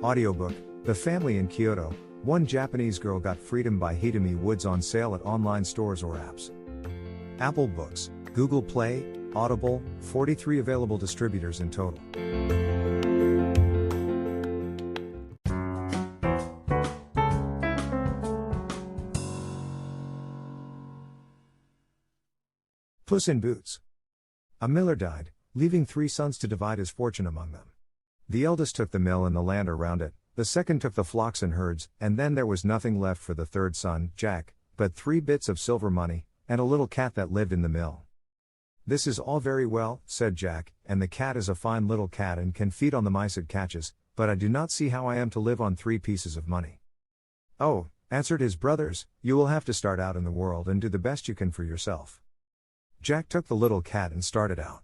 Audiobook, The Family in Kyoto, One Japanese Girl Got Freedom by Hitomi Woods on sale at online stores or apps. Apple Books, Google Play, Audible, 43 available distributors in total. Puss in Boots. A miller died, leaving 3 sons to divide his fortune among them. The eldest took the mill and the land around it, the second took the flocks and herds, and then there was nothing left for the third son, Jack, but 3 bits of silver money, and a little cat that lived in the mill. "This is all very well," said Jack, "and the cat is a fine little cat and can feed on the mice it catches, but I do not see how I am to live on 3 pieces of money." "Oh," answered his brothers, "you will have to start out in the world and do the best you can for yourself." Jack took the little cat and started out.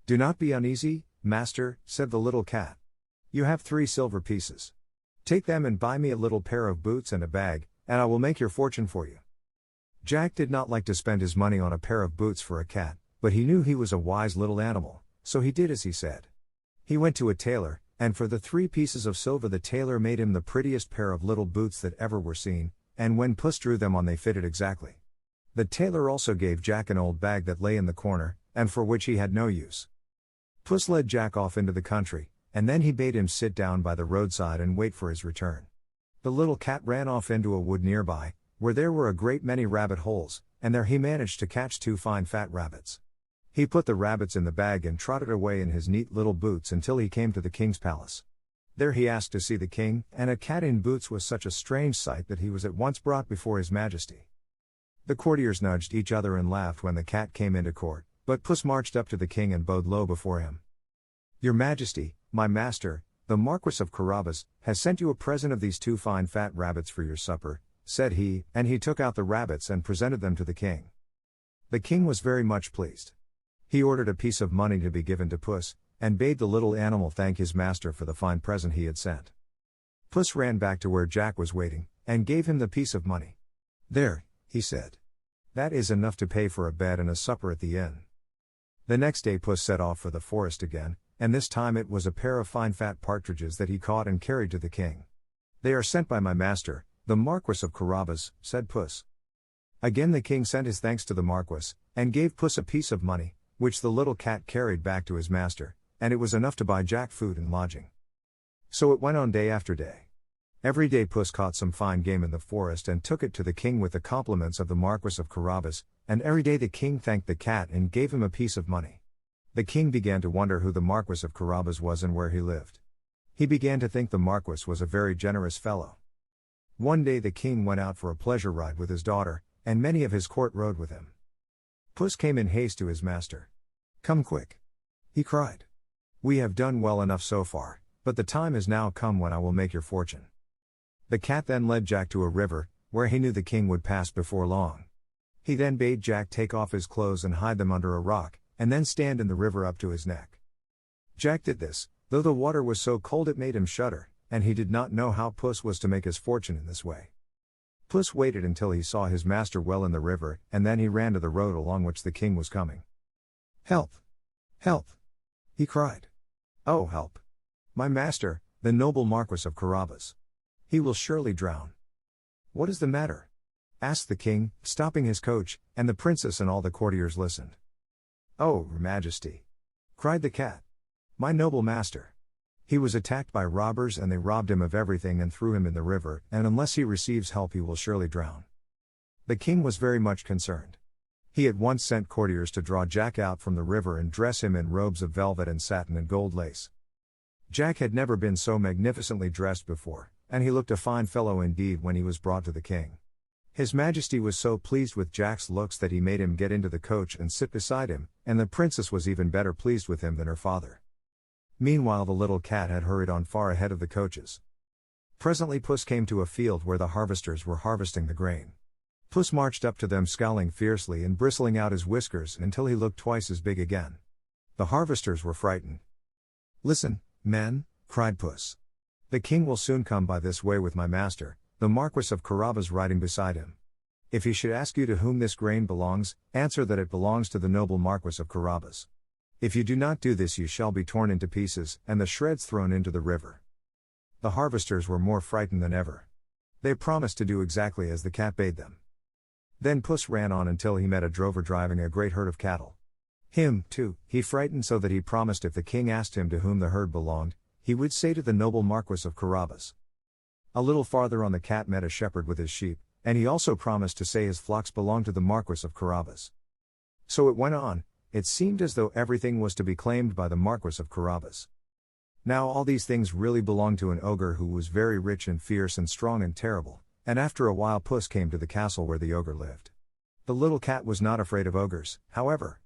"Do not be uneasy, master," said the little cat. "You have 3 silver pieces. Take them and buy me a little pair of boots and a bag, and I will make your fortune for you." Jack did not like to spend his money on a pair of boots for a cat, but he knew he was a wise little animal, so he did as he said. He went to a tailor, and for the 3 pieces of silver the tailor made him the prettiest pair of little boots that ever were seen, and when Puss drew them on they fitted exactly. The tailor also gave Jack an old bag that lay in the corner, and for which he had no use. Puss led Jack off into the country, and then he bade him sit down by the roadside and wait for his return. The little cat ran off into a wood nearby, where there were a great many rabbit holes, and there he managed to catch 2 fine fat rabbits. He put the rabbits in the bag and trotted away in his neat little boots until he came to the king's palace. There he asked to see the king, and a cat in boots was such a strange sight that he was at once brought before his majesty. The courtiers nudged each other and laughed when the cat came into court, but Puss marched up to the king and bowed low before him. "Your Majesty, my master, the Marquis of Carabas, has sent you a present of these 2 fine fat rabbits for your supper," said he, and he took out the rabbits and presented them to the king. The king was very much pleased. He ordered a piece of money to be given to Puss, and bade the little animal thank his master for the fine present he had sent. Puss ran back to where Jack was waiting, and gave him the piece of money. "There," he said. "That is enough to pay for a bed and a supper at the inn." The next day Puss set off for the forest again, and this time it was a pair of fine fat partridges that he caught and carried to the king. "They are sent by my master, the Marquis of Carabas," said Puss. Again the king sent his thanks to the Marquis, and gave Puss a piece of money, which the little cat carried back to his master, and it was enough to buy Jack food and lodging. So it went on day after day. Every day Puss caught some fine game in the forest and took it to the king with the compliments of the Marquis of Carabas, and every day the king thanked the cat and gave him a piece of money. The king began to wonder who the Marquis of Carabas was and where he lived. He began to think the Marquis was a very generous fellow. One day the king went out for a pleasure ride with his daughter, and many of his court rode with him. Puss came in haste to his master. "Come quick," he cried. "We have done well enough so far, but the time has now come when I will make your fortune." The cat then led Jack to a river, where he knew the king would pass before long. He then bade Jack take off his clothes and hide them under a rock, and then stand in the river up to his neck. Jack did this, though the water was so cold it made him shudder, and he did not know how Puss was to make his fortune in this way. Puss waited until he saw his master well in the river, and then he ran to the road along which the king was coming. "Help! Help!" he cried. "Oh, help! My master, the noble Marquis of Carabas. He will surely drown." "What is the matter?" asked the king, stopping his coach, and the princess and all the courtiers listened. "Oh, your majesty!" cried the cat. "My noble master. He was attacked by robbers and they robbed him of everything and threw him in the river, and unless he receives help he will surely drown." The king was very much concerned. He at once sent courtiers to draw Jack out from the river and dress him in robes of velvet and satin and gold lace. Jack had never been so magnificently dressed before, and he looked a fine fellow indeed when he was brought to the king. His Majesty was so pleased with Jack's looks that he made him get into the coach and sit beside him, and the princess was even better pleased with him than her father. Meanwhile the little cat had hurried on far ahead of the coaches. Presently Puss came to a field where the harvesters were harvesting the grain. Puss marched up to them scowling fiercely and bristling out his whiskers until he looked twice as big again. The harvesters were frightened. "Listen, men," cried Puss. "The king will soon come by this way with my master, the Marquis of Carabas riding beside him. If he should ask you to whom this grain belongs, answer that it belongs to the noble Marquis of Carabas. If you do not do this you shall be torn into pieces, and the shreds thrown into the river." The harvesters were more frightened than ever. They promised to do exactly as the cat bade them. Then Puss ran on until he met a drover driving a great herd of cattle. Him, too, he frightened so that he promised if the king asked him to whom the herd belonged, he would say to the noble Marquis of Carabas. A little farther on the cat met a shepherd with his sheep, and he also promised to say his flocks belonged to the Marquis of Carabas. So it went on. It seemed as though everything was to be claimed by the Marquis of Carabas. Now all these things really belonged to an ogre who was very rich and fierce and strong and terrible, and after a while Puss came to the castle where the ogre lived. The little cat was not afraid of ogres, however.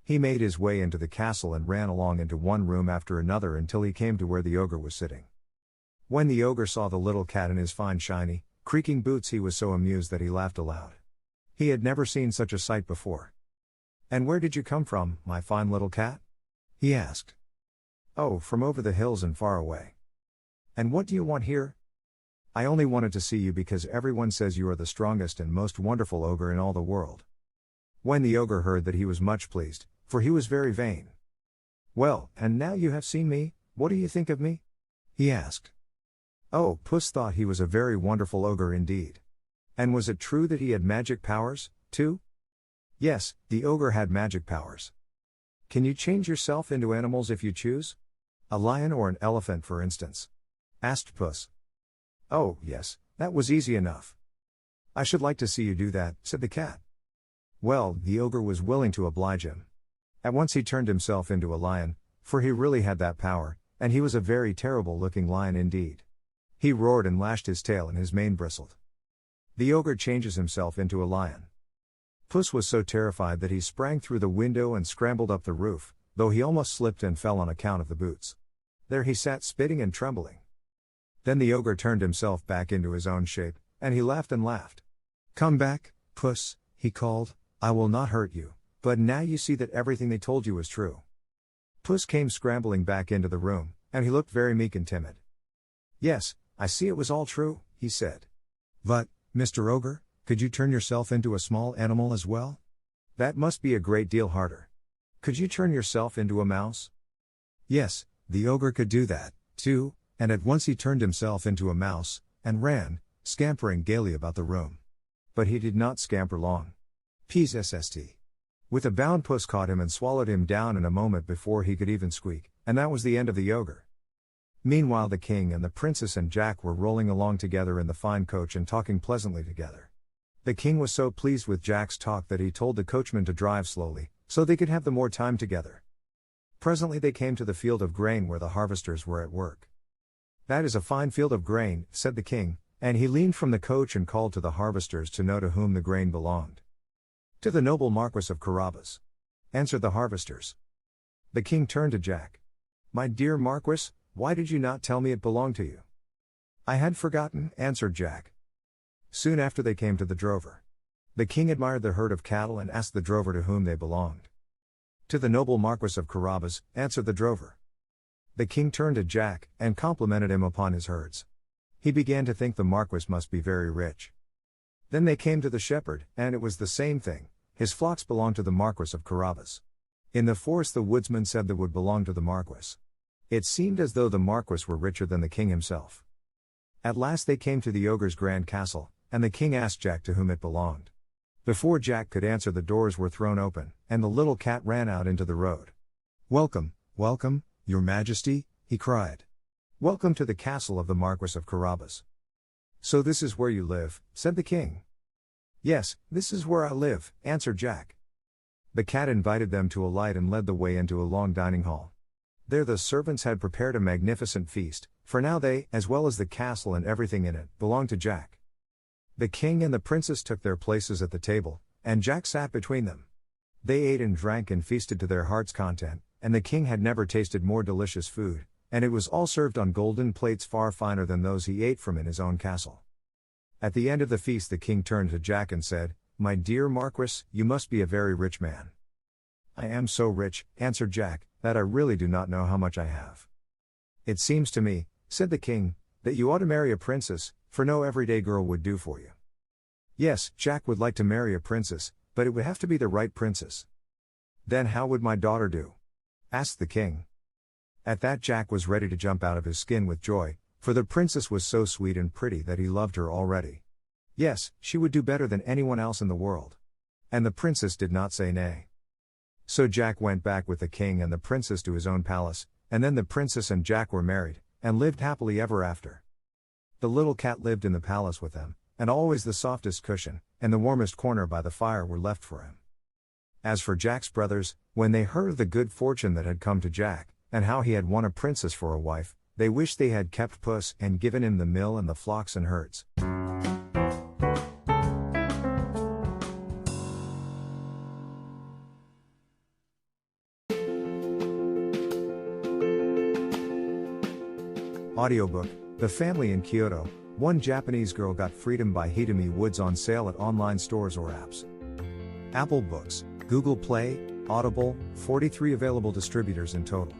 He made his way into the castle and ran along into one room after another until he came to where the ogre was sitting. When the ogre saw the little cat in his fine shiny, creaking boots, he was so amused that he laughed aloud. He had never seen such a sight before. "And where did you come from, my fine little cat?" he asked. "Oh, from over the hills and far away." "And what do you want here?" "I only wanted to see you because everyone says you are the strongest and most wonderful ogre in all the world." When the ogre heard that, he was much pleased, for he was very vain. "Well, and now you have seen me, what do you think of me?" he asked. Oh, Puss thought he was a very wonderful ogre indeed. And was it true that he had magic powers, too? Yes, the ogre had magic powers. "Can you change yourself into animals if you choose? A lion or an elephant, for instance?" asked Puss. "Oh, yes, that was easy enough." "I should like to see you do that," said the cat. Well, the ogre was willing to oblige him. At once he turned himself into a lion, for he really had that power, and he was a very terrible-looking lion indeed. He roared and lashed his tail and his mane bristled. The ogre changes himself into a lion. Puss was so terrified that he sprang through the window and scrambled up the roof, though he almost slipped and fell on account of the boots. There he sat spitting and trembling. Then the ogre turned himself back into his own shape, and he laughed and laughed. "Come back, Puss," he called, "I will not hurt you, but now you see that everything they told you was true." Puss came scrambling back into the room, and he looked very meek and timid. "Yes, I see it was all true," he said. "But, Mr. Ogre, could you turn yourself into a small animal as well? That must be a great deal harder. Could you turn yourself into a mouse?" Yes, the ogre could do that, too, and at once he turned himself into a mouse, and ran, scampering gaily about the room. But he did not scamper long. Psst. With a bound, Puss caught him and swallowed him down in a moment before he could even squeak, and that was the end of the ogre. Meanwhile the king and the princess and Jack were rolling along together in the fine coach and talking pleasantly together. The king was so pleased with Jack's talk that he told the coachman to drive slowly, so they could have the more time together. Presently they came to the field of grain where the harvesters were at work. "That is a fine field of grain," said the king, and he leaned from the coach and called to the harvesters to know to whom the grain belonged. "To the noble Marquis of Carabas," answered the harvesters. The king turned to Jack. "My dear Marquis, why did you not tell me it belonged to you?" "I had forgotten," answered Jack. Soon after they came to the drover. The king admired the herd of cattle and asked the drover to whom they belonged. "To the noble Marquis of Carabas," answered the drover. The king turned to Jack, and complimented him upon his herds. He began to think the Marquis must be very rich. Then they came to the shepherd, and it was the same thing, his flocks belonged to the Marquis of Carabas. In the forest the woodsman said the wood belonged to the Marquis. It seemed as though the Marquis were richer than the king himself. At last they came to the ogre's grand castle, and the king asked Jack to whom it belonged. Before Jack could answer, the doors were thrown open, and the little cat ran out into the road. "Welcome, welcome, your majesty," he cried. "Welcome to the castle of the Marquis of Carabas." "So this is where you live," said the king. "Yes, this is where I live," answered Jack. The cat invited them to alight and led the way into a long dining hall. There the servants had prepared a magnificent feast, for now they, as well as the castle and everything in it, belonged to Jack. The king and the princess took their places at the table, and Jack sat between them. They ate and drank and feasted to their heart's content, and the king had never tasted more delicious food, and it was all served on golden plates far finer than those he ate from in his own castle. At the end of the feast the king turned to Jack and said, "My dear Marquis, you must be a very rich man." "I am so rich," answered Jack, "that I really do not know how much I have." "It seems to me," said the king, "that you ought to marry a princess, for no everyday girl would do for you." Yes, Jack would like to marry a princess, but it would have to be the right princess. "Then how would my daughter do?" asked the king. At that Jack was ready to jump out of his skin with joy, For the princess was so sweet and pretty that he loved her already. Yes, she would do better than anyone else in the world. And the princess did not say nay. So Jack went back with the king and the princess to his own palace, and then the princess and Jack were married, and lived happily ever after. The little cat lived in the palace with them, and always the softest cushion, and the warmest corner by the fire were left for him. As for Jack's brothers, when they heard of the good fortune that had come to Jack, and how he had won a princess for a wife, they wished they had kept Puss and given him the mill and the flocks and herds. Audiobook, The Family in Kyoto, One Japanese Girl Got Freedom by Hitomi Woods on sale at online stores or apps. Apple Books, Google Play, Audible, 43 available distributors in total.